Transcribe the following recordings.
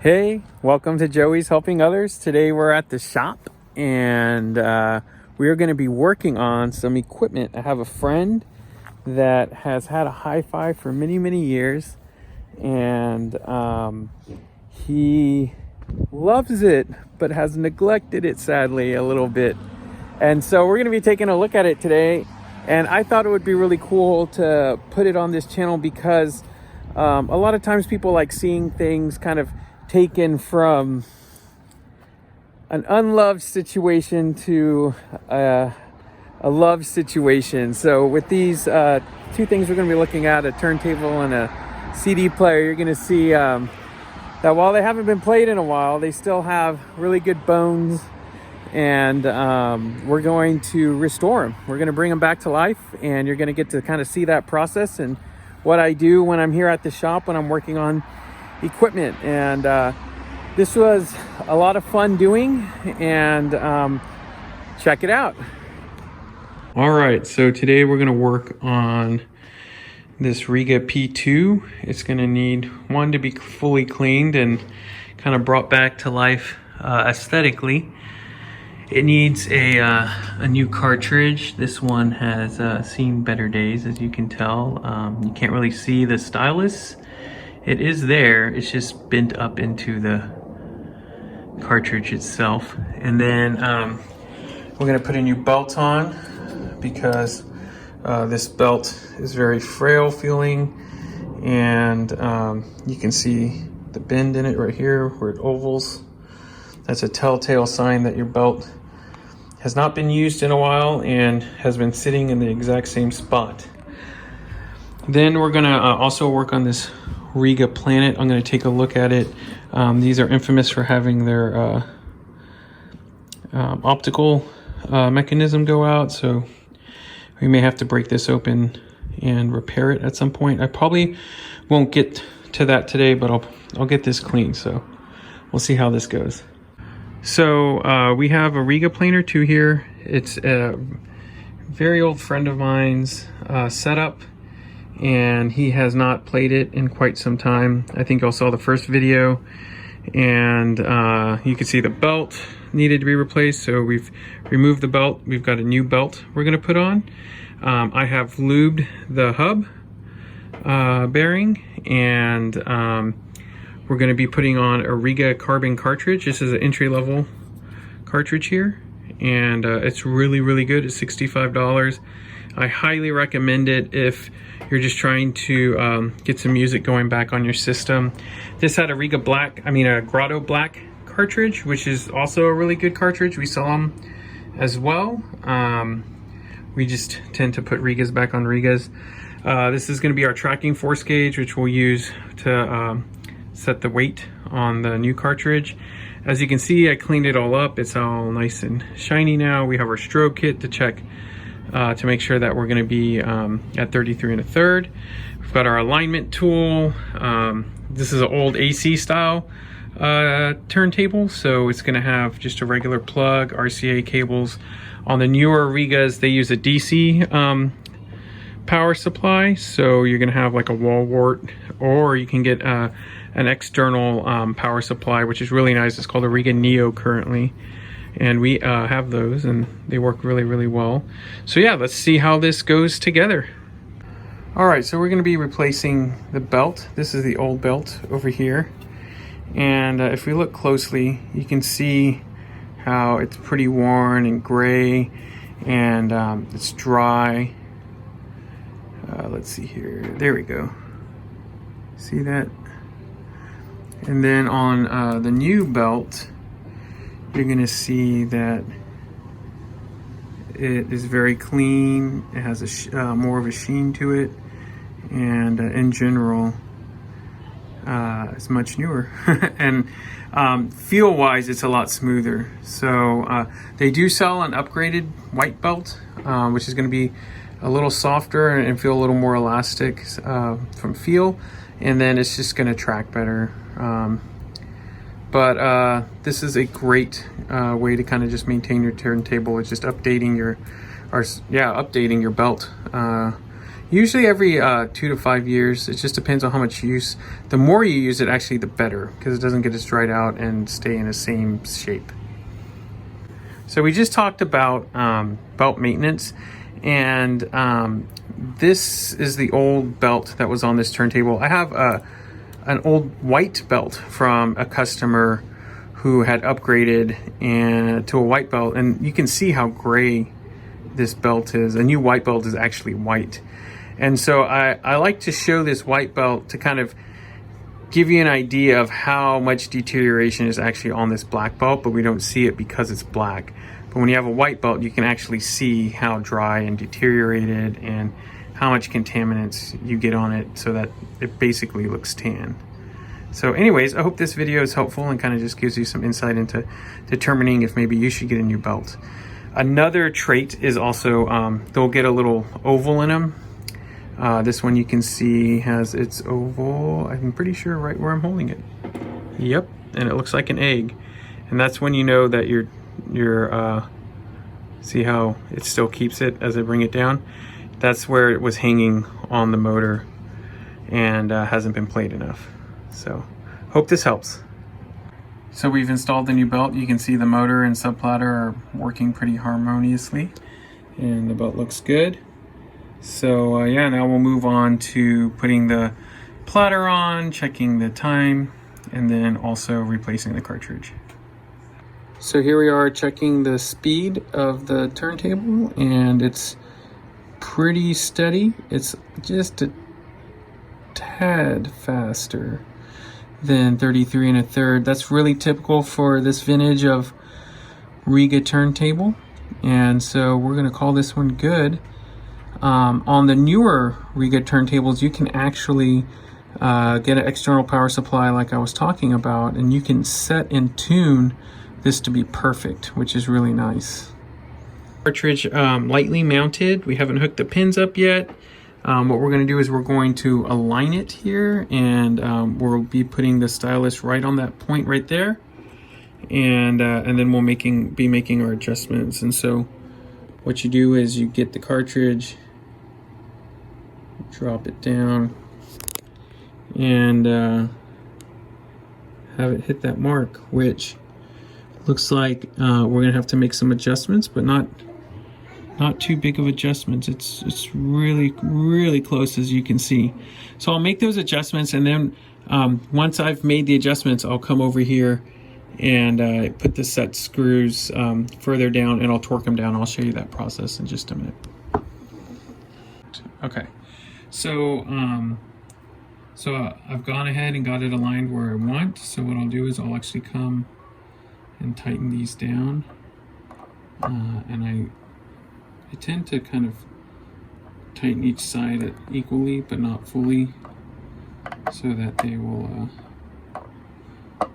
Hey, welcome to Joey's Helping Others. Today we're at the shop and we are going to be working on some equipment. I have a friend that has had a HiFi for many years and he loves it but has neglected it sadly a little bit. And so we're going to be taking a look at it today, and I thought it would be really cool to put it on this channel because a lot of times people like seeing things kind of taken from an unloved situation to a loved situation. So with these two things we're going to be looking at, a turntable and a CD player, you're going to see that while they haven't been played in a while, they still have really good bones, and we're going to restore them. We're going to bring them back to life, and you're going to get to kind of see that process and what I do when I'm here at the shop when I'm working on equipment. And this was a lot of fun doing, and check it out. All right, so today we're going to work on this Rega P2. It's going to need one to be fully cleaned and kind of brought back to life aesthetically. It needs a new cartridge. This one has seen better days, as you can tell. You can't really see the stylus. It is there, it's just bent up into the cartridge itself. And then we're gonna put a new belt on because this belt is very frail feeling, and you can see the bend in it right here where it ovals. That's a telltale sign that your belt has not been used in a while and has been sitting in the exact same spot. Then we're gonna also work on this Rega Planar. I'm going to take a look at it. These are infamous for having their optical mechanism go out, so we may have to break this open and repair it at some point. I probably won't get to that today, but I'll get this clean, so we'll see how this goes. So we have a Rega Planar 2 here. It's a very old friend of mine's setup, and he has not played it in quite some time. I think y'all saw the first video, and you can see the belt needed to be replaced, so we've removed the belt. We've got a new belt we're going to put on. I have lubed the hub bearing, and we're going to be putting on a Rega carbon cartridge. This is an entry-level cartridge here, and it's really good. It's $65. I highly recommend it if you're just trying to get some music going back on your system. This had a a Grotto Black cartridge, which is also a really good cartridge. We sell them as well. We just tend to put Regas back on Regas. This is going to be our tracking force gauge, which we'll use to set the weight on the new cartridge. As you can see, I cleaned it all up. It's all nice and shiny now. We have our strobe kit to check to make sure that we're going to be at 33 1/3. We've got our alignment tool. This is an old AC style turntable, so it's going to have just a regular plug, RCA cables. On the newer Regas, they use a DC power supply, so you're going to have like a wall wart, or you can get an external power supply, which is really nice. It's called a Rega Neo currently, and we have those, and they work really well. So yeah, let's see how this goes together. All right, so we're going to be replacing the belt. This is the old belt over here, and if we look closely, you can see how it's pretty worn and gray, and it's dry. Let's see here. There we go. See that? And then on the new belt, you're going to see that it is very clean. It has more of a sheen to it, and in general, it's much newer. And feel-wise, it's a lot smoother. So they do sell an upgraded white belt, which is going to be a little softer and feel a little more elastic from feel, and then it's just going to track better. But this is a great way to kind of just maintain your turntable. It's just updating your belt. Usually every 2 to 5 years. It just depends on how much use. The more you use it, actually, the better, because it doesn't get as dried out and stay in the same shape. So we just talked about belt maintenance, and this is the old belt that was on this turntable. I have an old white belt from a customer who had upgraded to a white belt, and you can see how gray this belt is. A new white belt is actually white. And so I like to show this white belt to kind of give you an idea of how much deterioration is actually on this black belt, but we don't see it because it's black. But when you have a white belt, you can actually see how dry and deteriorated and how much contaminants you get on it, so that it basically looks tan. So anyways, I hope this video is helpful and kind of just gives you some insight into determining if maybe you should get a new belt. Another trait is also they'll get a little oval in them. This one you can see has its oval, I'm pretty sure right where I'm holding it. Yep, and it looks like an egg. And that's when you know that your see how it still keeps it as I bring it down? That's where it was hanging on the motor and hasn't been played enough. So, hope this helps. So we've installed the new belt. You can see the motor and subplatter are working pretty harmoniously, and the belt looks good. So yeah, now we'll move on to putting the platter on, checking the time, and then also replacing the cartridge. So here we are checking the speed of the turntable, and it's pretty steady. It's just a tad faster than 33 1/3. That's really typical for this vintage of Rega turntable, and so we're going to call this one good. On the newer Rega turntables, you can actually get an external power supply like I was talking about, and you can set and tune this to be perfect, which is really nice. Cartridge lightly mounted. We haven't hooked the pins up yet. What we're going to do is we're going to align it here, and we'll be putting the stylus right on that point right there, and then we'll be making our adjustments. And so what you do is you get the cartridge, drop it down, and have it hit that mark, which looks like we're gonna have to make some adjustments, but not too big of adjustments. It's really close, as you can see. So I'll make those adjustments, and then once I've made the adjustments, I'll come over here and put the set screws further down, and I'll torque them down. I'll show you that process in just a minute. Okay, so I've gone ahead and got it aligned where I want. So what I'll do is I'll actually come and tighten these down, and I tend to kind of tighten each side equally, but not fully, so that they will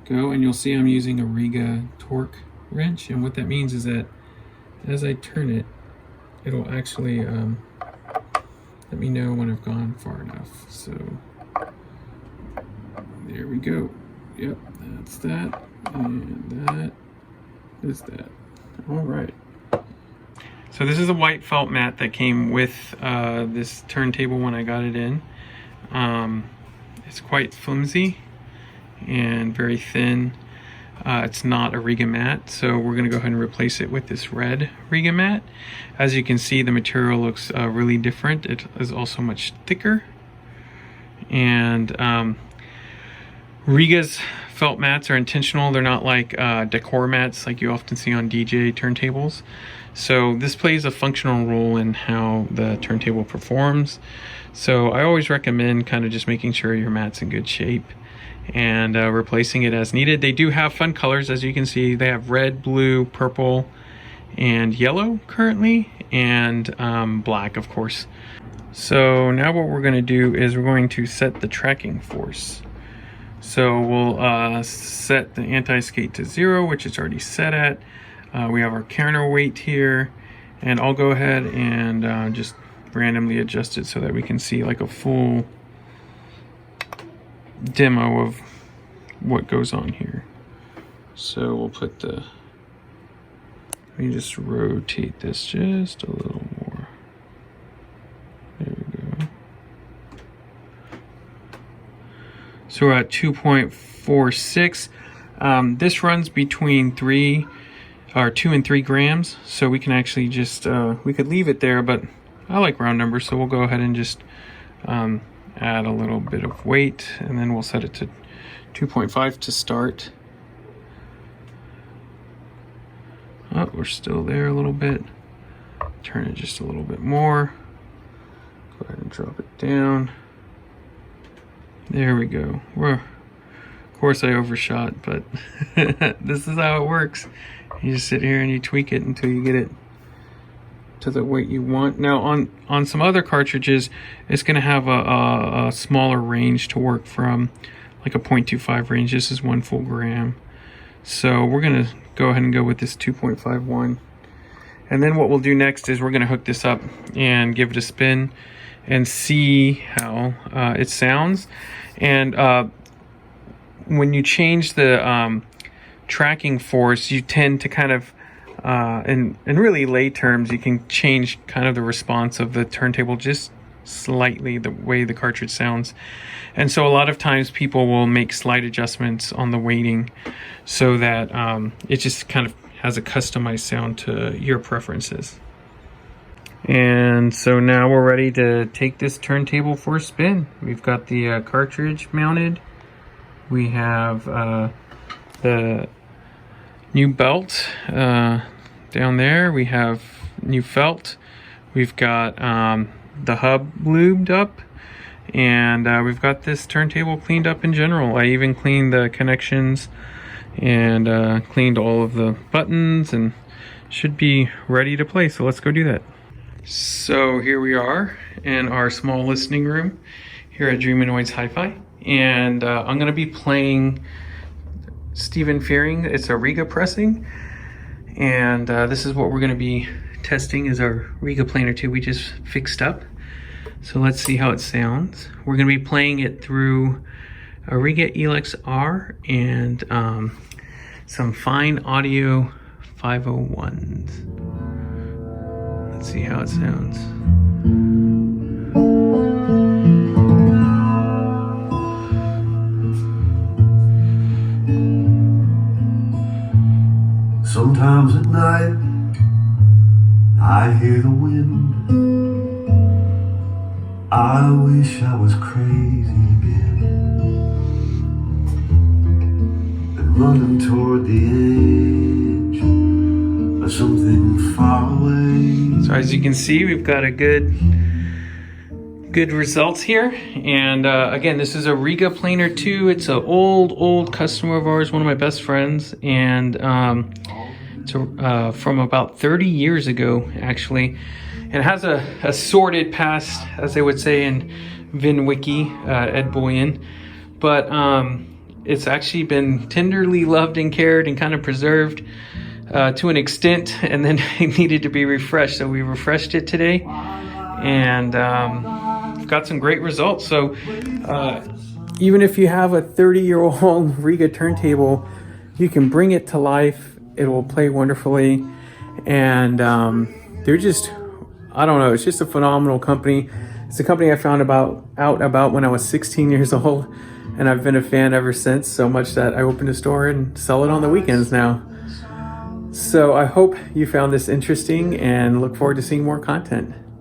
go. And you'll see I'm using a Rega torque wrench, and what that means is that as I turn it, it'll actually let me know when I've gone far enough. So there we go. Yep, that's that, and that is that. All right. So this is a white felt mat that came with this turntable when I got it in. It's quite flimsy and very thin. It's not a Rega mat, so we're going to go ahead and replace it with this red Rega mat. As you can see, the material looks really different. It is also much thicker. And Rega's felt mats are intentional. They're not like decor mats like you often see on DJ turntables. So this plays a functional role in how the turntable performs. So I always recommend kind of just making sure your mat's in good shape and replacing it as needed. They do have fun colors, as you can see. They have red, blue, purple, and yellow currently, and black, of course. So now what we're going to do is we're going to set the tracking force. So we'll set the anti-skate to 0, which it's already set at. We have our counterweight here, and I'll go ahead and just randomly adjust it so that we can see like a full demo of what goes on here. So we'll put let me just rotate this just a little more. There we go. So we're at 2.46. This runs between 2 and 3 grams. So we can actually just, we could leave it there, but I like round numbers. So we'll go ahead and just add a little bit of weight, and then we'll set it to 2.5 to start. Oh, we're still there a little bit. Turn it just a little bit more. Go ahead and drop it down. There we go. Of course I overshot, but this is how it works. You just sit here and you tweak it until you get it to the weight you want. Now on some other cartridges, it's going to have a smaller range to work from, like a 0.25 range. This is 1 full gram. So we're going to go ahead and go with this 2.51. And then what we'll do next is we're going to hook this up and give it a spin and see how it sounds. And when you change the tracking force, you tend to kind of, in really lay terms, you can change kind of the response of the turntable just slightly, the way the cartridge sounds. And so a lot of times people will make slight adjustments on the weighting so that it just kind of has a customized sound to your preferences. And so now we're ready to take this turntable for a spin. We've got the cartridge mounted. We have the new belt down there. We have new felt. We've got the hub lubed up, and we've got this turntable cleaned up in general. I even cleaned the connections and cleaned all of the buttons, and should be ready to play. So let's go do that. So here we are in our small listening room here at Dreamonoid's HiFi, and I'm going to be playing Stephen Fearing. It's a Rega pressing, and this is what we're going to be testing is our Rega Planar 2 we just fixed up. So let's see how it sounds. We're going to be playing it through a Rega elex-r and some fine audio 501s. Let's see how it sounds. Sometimes at night I hear the wind. I wish I was crazy again and running toward the edge of something far away. So as you can see, we've got a good results here. And again, this is a Rega Planar 2. It's an old customer of ours, one of my best friends, and it's from about 30 years ago, actually. And it has a sordid past, as they would say in VinWiki, Ed Boyan. But it's actually been tenderly loved and cared and kind of preserved to an extent, and then it needed to be refreshed. So we refreshed it today, and we've got some great results. So even if you have a 30-year-old Rega turntable, you can bring it to life. It will play wonderfully, and they're just, I don't know, it's just a phenomenal company. It's a company I found out about when I was 16 years old, and I've been a fan ever since, so much that I opened a store and sell it on the weekends now. So I hope you found this interesting and look forward to seeing more content.